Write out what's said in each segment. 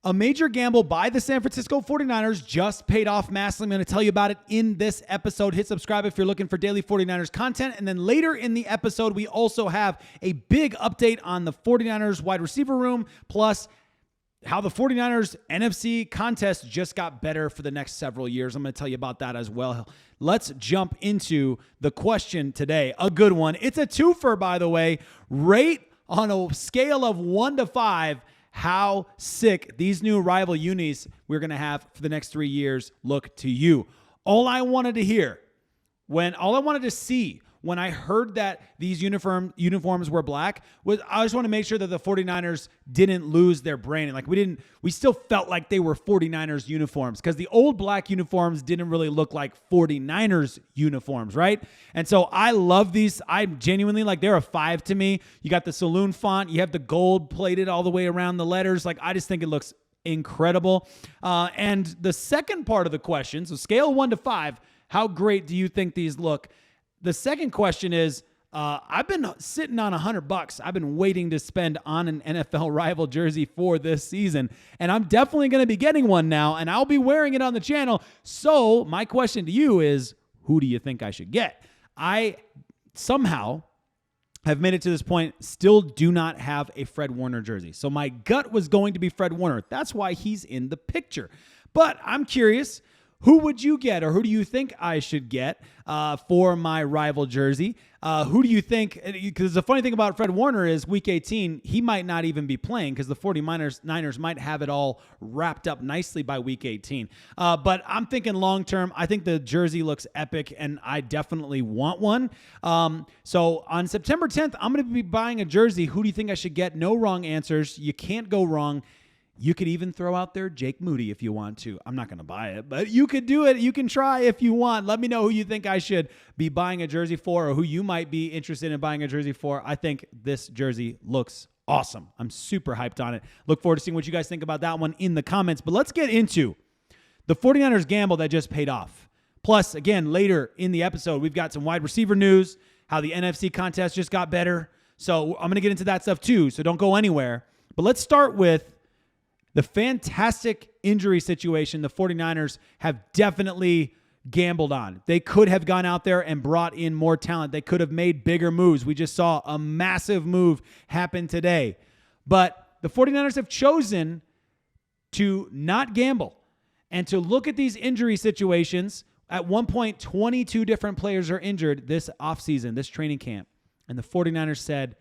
A major gamble by the San Francisco 49ers just paid off massively. I'm going to tell you about it in this episode. Hit subscribe if you're looking for daily 49ers content. And then later in the episode, we also have a big update on the 49ers wide receiver room, plus how the 49ers NFC contest just got better for the next several years. I'm going to tell you about that as well. Let's jump into the question today. A good one. It's a twofer, by the way. Rate on a scale of 1 to 5 how sick these new rival unis we're going to have for the next 3 years look to you. All I wanted to see when I heard that these uniforms were black was I just want to make sure that the 49ers didn't lose their brain. Like we still felt like they were 49ers uniforms because the old black uniforms didn't really look like 49ers uniforms, right? And so I love these. I genuinely they're a 5 to me. You got the saloon font. You have the gold plated all the way around the letters. I just think it looks incredible. And the second part of the question, so scale 1 to 5, how great do you think these look? The second question is, I've been sitting on $100. I've been waiting to spend on an NFL rival jersey for this season, and I'm definitely going to be getting one now, and I'll be wearing it on the channel. So my question to you is, who do you think I should get? I somehow have made it to this point, still do not have a Fred Warner jersey. So my gut was going to be Fred Warner. That's why he's in the picture. But I'm curious, who would you get, or who do you think I should get for my rival jersey? Who do you think? Because the funny thing about Fred Warner is Week 18, he might not even be playing because the 49ers might have it all wrapped up nicely by Week 18. But I'm thinking long term, I think the jersey looks epic, and I definitely want one. So on September 10th, I'm going to be buying a jersey. Who do you think I should get? No wrong answers. You can't go wrong. You could even throw out there Jake Moody if you want to. I'm not going to buy it, but you could do it. You can try if you want. Let me know who you think I should be buying a jersey for, or who you might be interested in buying a jersey for. I think this jersey looks awesome. I'm super hyped on it. Look forward to seeing what you guys think about that one in the comments. But let's get into the 49ers gamble that just paid off. Plus, again, later in the episode, we've got some wide receiver news, how the NFC contest just got better. So I'm going to get into that stuff too, so don't go anywhere. But let's start with the fantastic injury situation the 49ers have definitely gambled on. They could have gone out there and brought in more talent. They could have made bigger moves. We just saw a massive move happen today. But the 49ers have chosen to not gamble and to look at these injury situations. At one point, 22 different players are injured this offseason, this training camp. And the 49ers said,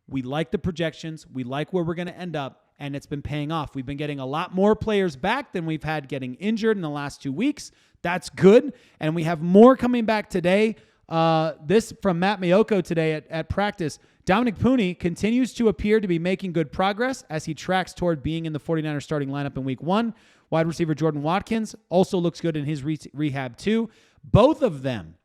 we like the projections. We like where we're going to end up. And it's been paying off. We've been getting a lot more players back than we've had getting injured in the last 2 weeks. That's good. And we have more coming back today. This from Matt Maiocco today at practice. Dominic Purdy continues to appear to be making good progress as he tracks toward being in the 49ers starting lineup in week 1. Wide receiver Jordan Watkins also looks good in his rehab too. Both of them,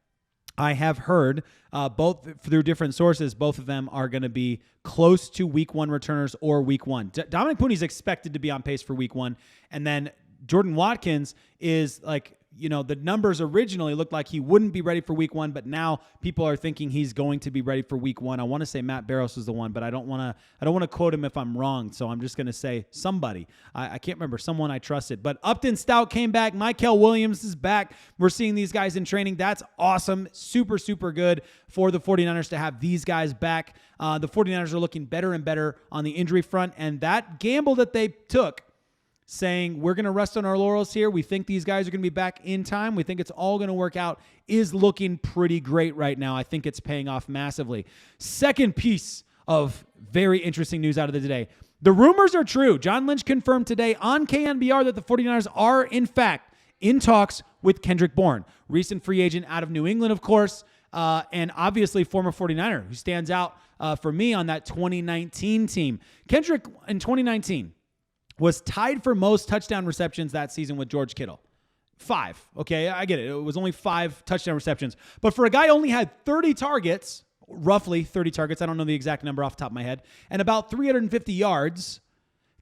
I have heard, both through different sources, both of them are going to be close to week 1 returners or week 1. Dominic Purdy is expected to be on pace for week 1. And then Jordan Watkins is the numbers originally looked like he wouldn't be ready for week 1, but now people are thinking he's going to be ready for week 1. I want to say Matt Barrows is the one, but I don't want to quote him if I'm wrong. So I'm just going to say somebody. I can't remember, someone I trusted. But Upton Stout came back. Mykel Williams is back. We're seeing these guys in training. That's awesome. Super, super good for the 49ers to have these guys back. The 49ers are looking better and better on the injury front. And that gamble that they took, saying we're going to rest on our laurels here, we think these guys are going to be back in time, we think it's all going to work out, is looking pretty great right now. I think it's paying off massively. Second piece of very interesting news out of the day. The rumors are true. John Lynch confirmed today on KNBR that the 49ers are, in fact, in talks with Kendrick Bourne, recent free agent out of New England, of course, and obviously former 49er who stands out for me on that 2019 team. Kendrick in 2019 was tied for most touchdown receptions that season with George Kittle. 5. Okay, I get it. It was only 5 touchdown receptions. But for a guy who only had 30 targets, roughly 30 targets, I don't know the exact number off the top of my head, and about 350 yards,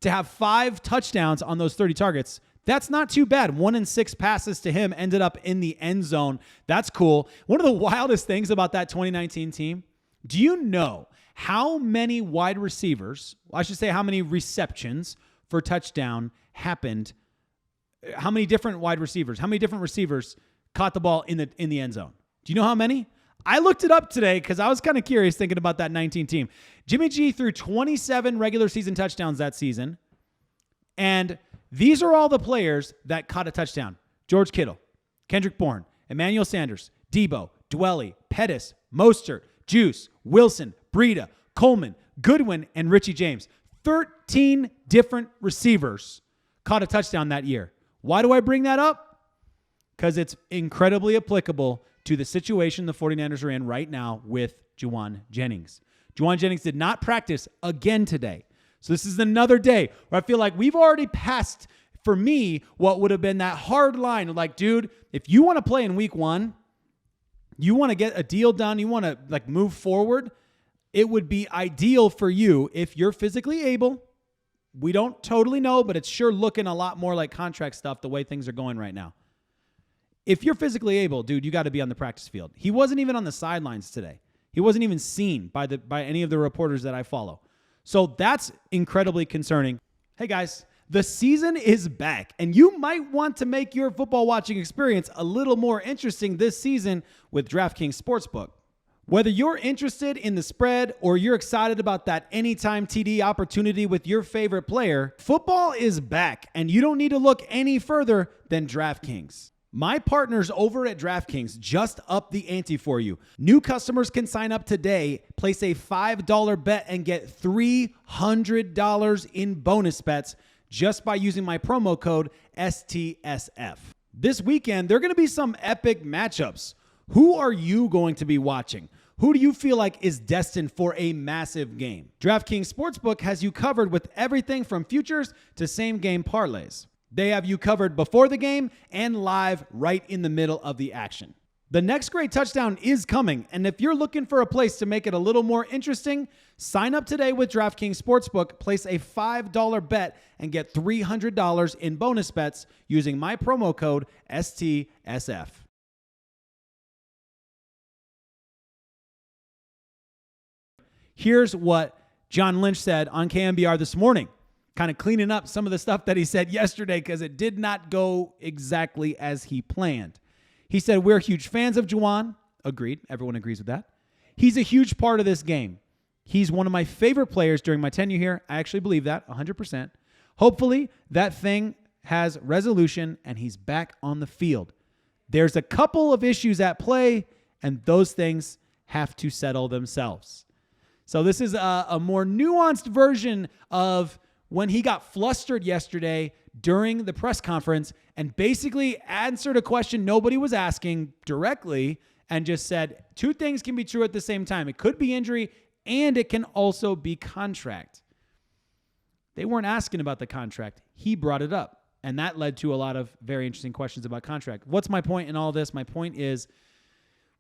to have 5 touchdowns on those 30 targets, that's not too bad. 1 in 6 passes to him ended up in the end zone. That's cool. One of the wildest things about that 2019 team, do you know how many wide receivers, I should say how many receptions, for touchdown happened? How many different wide receivers? How many different receivers caught the ball in the end zone? Do you know how many? I looked it up today because I was kind of curious thinking about that 19 team. Jimmy G threw 27 regular season touchdowns that season. And these are all the players that caught a touchdown. George Kittle, Kendrick Bourne, Emmanuel Sanders, Debo, Dwelly, Pettis, Mostert, Juice, Wilson, Breida, Coleman, Goodwin, and Richie James. 13 different receivers caught a touchdown that year. Why do I bring that up? Because it's incredibly applicable to the situation the 49ers are in right now with Jauan Jennings. Jauan Jennings did not practice again today. So this is another day where I feel like we've already passed, for me, what would have been that hard line of like, dude, if you want to play in week 1, you want to get a deal done, you want to like move forward, it would be ideal for you if you're physically able. We don't totally know, but it's sure looking a lot more like contract stuff the way things are going right now. If you're physically able, dude, you got to be on the practice field. He wasn't even on the sidelines today. He wasn't even seen by any of the reporters that I follow. So that's incredibly concerning. Hey guys, the season is back, and you might want to make your football watching experience a little more interesting this season with DraftKings Sportsbook. Whether you're interested in the spread or you're excited about that anytime TD opportunity with your favorite player, football is back, and you don't need to look any further than DraftKings. My partners over at DraftKings just upped the ante for you. New customers can sign up today, place a $5 bet, and get $300 in bonus bets just by using my promo code STSF. This weekend, there are going to be some epic matchups. Who are you going to be watching? Who do you feel like is destined for a massive game? DraftKings Sportsbook has you covered with everything from futures to same-game parlays. They have you covered before the game and live right in the middle of the action. The next great touchdown is coming, and if you're looking for a place to make it a little more interesting, sign up today with DraftKings Sportsbook, place a $5 bet, and get $300 in bonus bets using my promo code STSF. Here's what John Lynch said on KMBR this morning, kind of cleaning up some of the stuff that he said yesterday because it did not go exactly as he planned. He said, we're huge fans of Jauan. Agreed. Everyone agrees with that. He's a huge part of this game. He's one of my favorite players during my tenure here. I actually believe that 100%. Hopefully that thing has resolution and he's back on the field. There's a couple of issues at play, and those things have to settle themselves. So this is a more nuanced version of when he got flustered yesterday during the press conference and basically answered a question nobody was asking directly and just said two things can be true at the same time. It could be injury and it can also be contract. They weren't asking about the contract. He brought it up, and that led to a lot of very interesting questions about contract. What's my point in all this? My point is,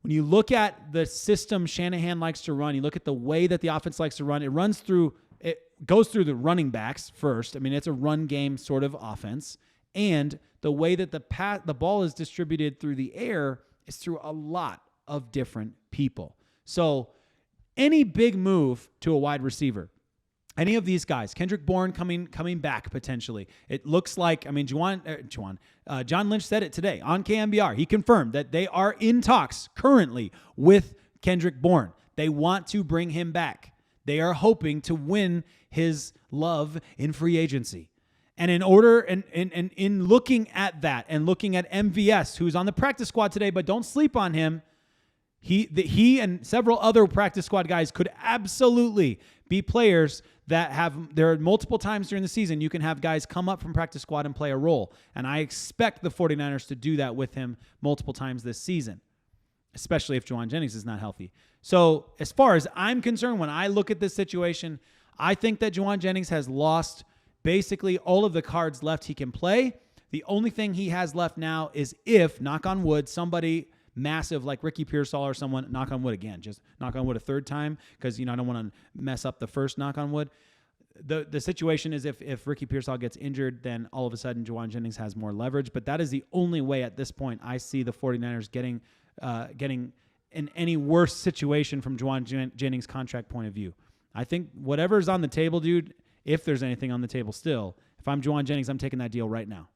when you look at the system Shanahan likes to run, you look at the way that the offense likes to run, it goes through the running backs first. I mean, it's a run game sort of offense. And the way that the ball is distributed through the air is through a lot of different people. So any big move to a wide receiver, any of these guys, Kendrick Bourne coming back potentially. It looks like, John Lynch said it today on KMBR. He confirmed that they are in talks currently with Kendrick Bourne. They want to bring him back. They are hoping to win his love in free agency. And in looking at that and looking at MVS, who's on the practice squad today, but don't sleep on him. He and several other practice squad guys could absolutely be players that there are multiple times during the season you can have guys come up from practice squad and play a role. And I expect the 49ers to do that with him multiple times this season, especially if Jauan Jennings is not healthy. So as far as I'm concerned, when I look at this situation, I think that Jauan Jennings has lost basically all of the cards left he can play. The only thing he has left now is if, knock on wood, somebody massive like Ricky Pearsall or someone, knock on wood again, just knock on wood a third time because, I don't want to mess up the first knock on wood. The situation is if Ricky Pearsall gets injured, then all of a sudden Jauan Jennings has more leverage. But that is the only way at this point I see the 49ers getting in any worse situation from Jauan Jennings' contract point of view. I think whatever's on the table, dude, if there's anything on the table still, If I'm Juwan Jennings, I'm taking that deal right now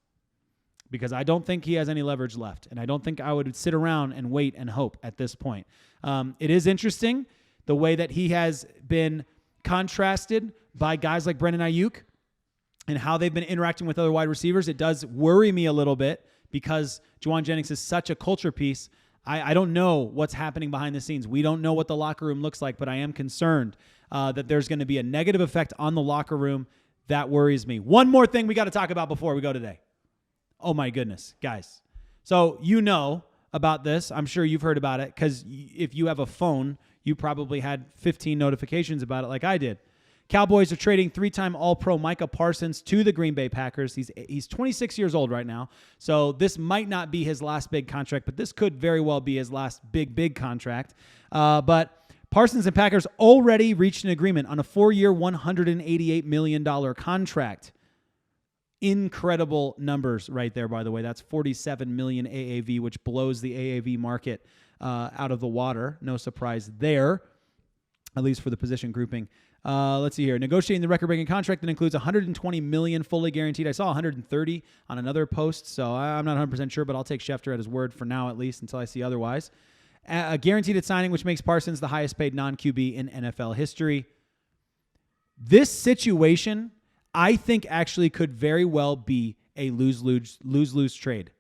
because I don't think he has any leverage left, and I don't think I would sit around and wait and hope at this point. It is interesting the way that he has been contrasted by guys like Brandon Aiyuk and how they've been interacting with other wide receivers. It does worry me a little bit because Juwan Jennings is such a culture piece. I don't know what's happening behind the scenes. We don't know what the locker room looks like, but I am concerned that there's going to be a negative effect on the locker room. That worries me. One more thing we got to talk about before we go today. Oh, my goodness, guys. So you know about this. I'm sure you've heard about it because if you have a phone, you probably had 15 notifications about it like I did. Cowboys are trading 3-time All-Pro Micah Parsons to the Green Bay Packers. He's 26 years old right now, so this might not be his last big contract, but this could very well be his last big contract. But Parsons and Packers already reached an agreement on a 4-year, $188 million contract. Incredible numbers right there, by the way. That's $47 million AAV, which blows the AAV market out of the water. No surprise there, at least for the position grouping. Let's see here. Negotiating the record-breaking contract that includes $120 million fully guaranteed. I saw $130 on another post, so I'm not 100% sure, but I'll take Schefter at his word for now, at least, until I see otherwise. A guaranteed signing, which makes Parsons the highest-paid non-QB in NFL history. This situation, I think, actually could very well be a lose-lose trade.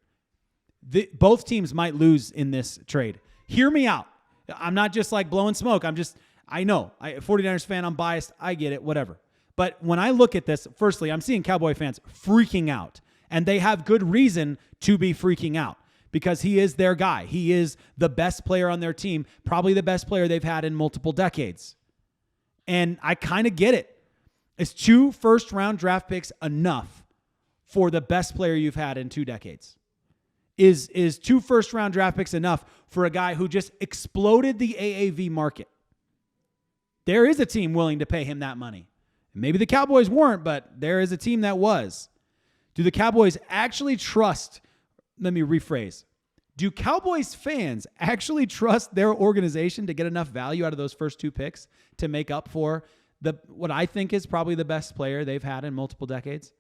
Both teams might lose in this trade. Hear me out. I'm not just like blowing smoke. I know. 49ers fan, I'm biased. I get it, whatever. But when I look at this, firstly, I'm seeing Cowboy fans freaking out. And they have good reason to be freaking out because he is their guy. He is the best player on their team, probably the best player they've had in multiple decades. And I kind of get it. Is 2 first-round draft picks enough for the best player you've had in 2 decades? Is 2 first-round draft picks enough for a guy who just exploded the AAV market? There is a team willing to pay him that money. Maybe the Cowboys weren't, but there is a team that was. Do the Cowboys actually trust? Let me rephrase. Do Cowboys fans actually trust their organization to get enough value out of those first 2 picks to make up for what I think is probably the best player they've had in multiple decades?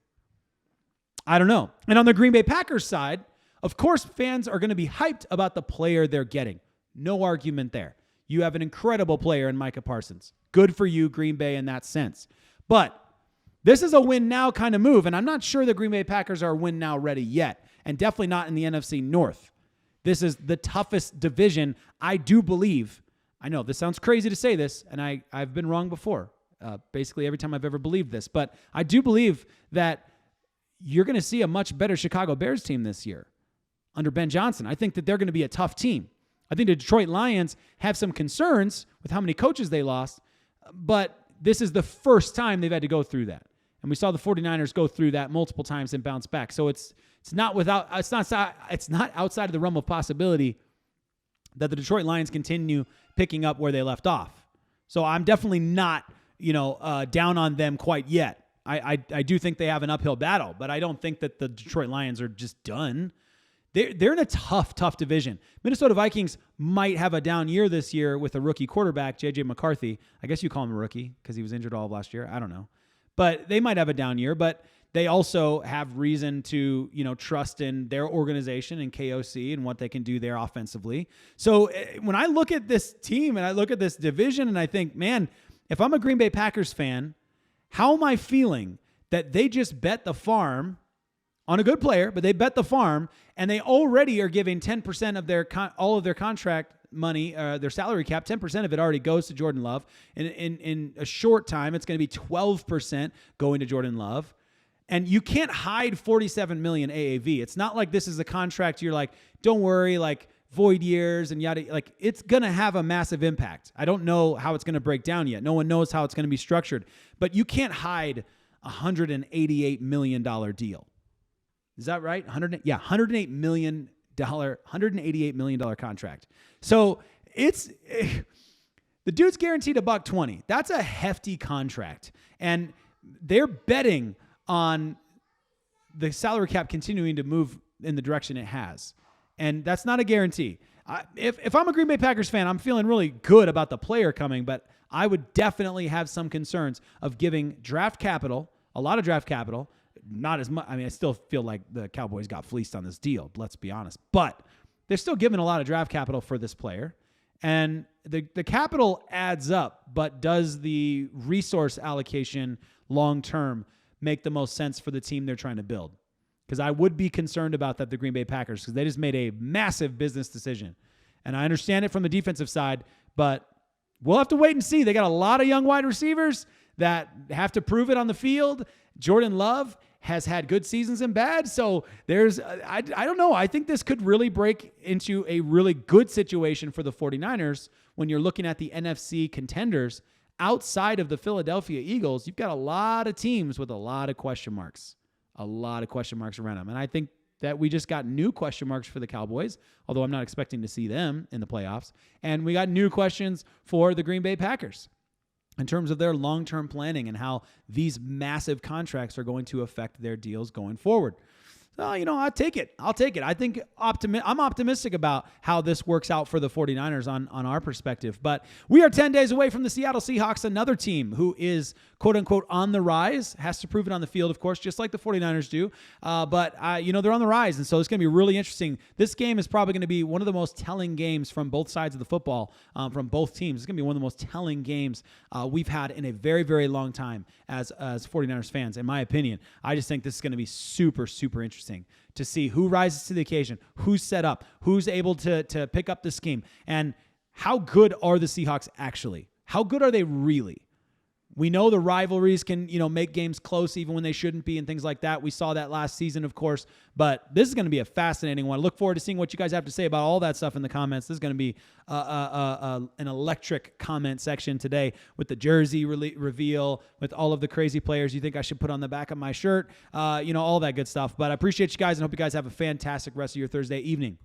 I don't know. And on the Green Bay Packers side, of course, fans are going to be hyped about the player they're getting. No argument there. You have an incredible player in Micah Parsons. Good for you, Green Bay, in that sense. But this is a win-now kind of move, and I'm not sure the Green Bay Packers are win-now ready yet, and definitely not in the NFC North. This is the toughest division, I do believe. I know this sounds crazy to say this, and I've been wrong before, basically every time I've ever believed this, but I do believe that you're going to see a much better Chicago Bears team this year under Ben Johnson. I think that they're going to be a tough team. I think the Detroit Lions have some concerns with how many coaches they lost, but this is the first time they've had to go through that. And we saw the 49ers go through that multiple times and bounce back. So it's not outside of the realm of possibility that the Detroit Lions continue picking up where they left off. So I'm definitely not, down on them quite yet. I do think they have an uphill battle, but I don't think that the Detroit Lions are just done. They're in a tough division. Minnesota Vikings might have a down year this year with a rookie quarterback, J.J. McCarthy. I guess you call him a rookie because he was injured all of last year. I don't know. But they might have a down year, but they also have reason to, trust in their organization and KOC and what they can do there offensively. So when I look at this team and I look at this division and I think, man, if I'm a Green Bay Packers fan, how am I feeling that they just bet the farm on a good player, but they bet the farm, and they already are giving 10% of their all of their contract money, their salary cap, 10% of it already goes to Jordan Love. And in a short time, it's going to be 12% going to Jordan Love. And you can't hide $47 million AAV. It's not like this is a contract you're like, don't worry, like void years and yada. Like, it's going to have a massive impact. I don't know how it's going to break down yet. No one knows how it's going to be structured. But you can't hide a $188 million deal. Is that right? $188 million contract. So it's the dude's guaranteed $120. That's a hefty contract, and they're betting on the salary cap continuing to move in the direction it has, and that's not a guarantee. If I'm a Green Bay Packers fan, I'm feeling really good about the player coming, but I would definitely have some concerns of giving draft capital, a lot of draft capital, not as much. I mean, I still feel like the Cowboys got fleeced on this deal, let's be honest. But they're still giving a lot of draft capital for this player. And the capital adds up, but does the resource allocation long-term make the most sense for the team they're trying to build? Because I would be concerned about that, the Green Bay Packers, because they just made a massive business decision. And I understand it from the defensive side, but we'll have to wait and see. They got a lot of young wide receivers that have to prove it on the field. Jordan Love has had good seasons and bad. So there's, I don't know. I think this could really break into a really good situation for the 49ers when you're looking at the NFC contenders outside of the Philadelphia Eagles. You've got a lot of teams with a lot of question marks around them. And I think that we just got new question marks for the Cowboys, although I'm not expecting to see them in the playoffs. And we got new questions for the Green Bay Packers in terms of their long-term planning and how these massive contracts are going to affect their deals going forward. So, I'll take it. I think I'm optimistic about how this works out for the 49ers on our perspective. But we are 10 days away from the Seattle Seahawks, another team who is, quote-unquote, on the rise. Has to prove it on the field, of course, just like the 49ers do. But they're on the rise, and so it's going to be really interesting. This game is probably going to be one of the most telling games from both sides of the football, from both teams. It's going to be one of the most telling games we've had in a very, very long time as 49ers fans, in my opinion. I just think this is going to be super, super interesting to see who rises to the occasion, who's set up, who's able to pick up the scheme, and how good are the Seahawks actually? How good are they really? We know the rivalries can, make games close even when they shouldn't be and things like that. We saw that last season, of course, but this is going to be a fascinating one. I look forward to seeing what you guys have to say about all that stuff in the comments. This is going to be an electric comment section today with the jersey reveal, with all of the crazy players you think I should put on the back of my shirt, all that good stuff. But I appreciate you guys and hope you guys have a fantastic rest of your Thursday evening.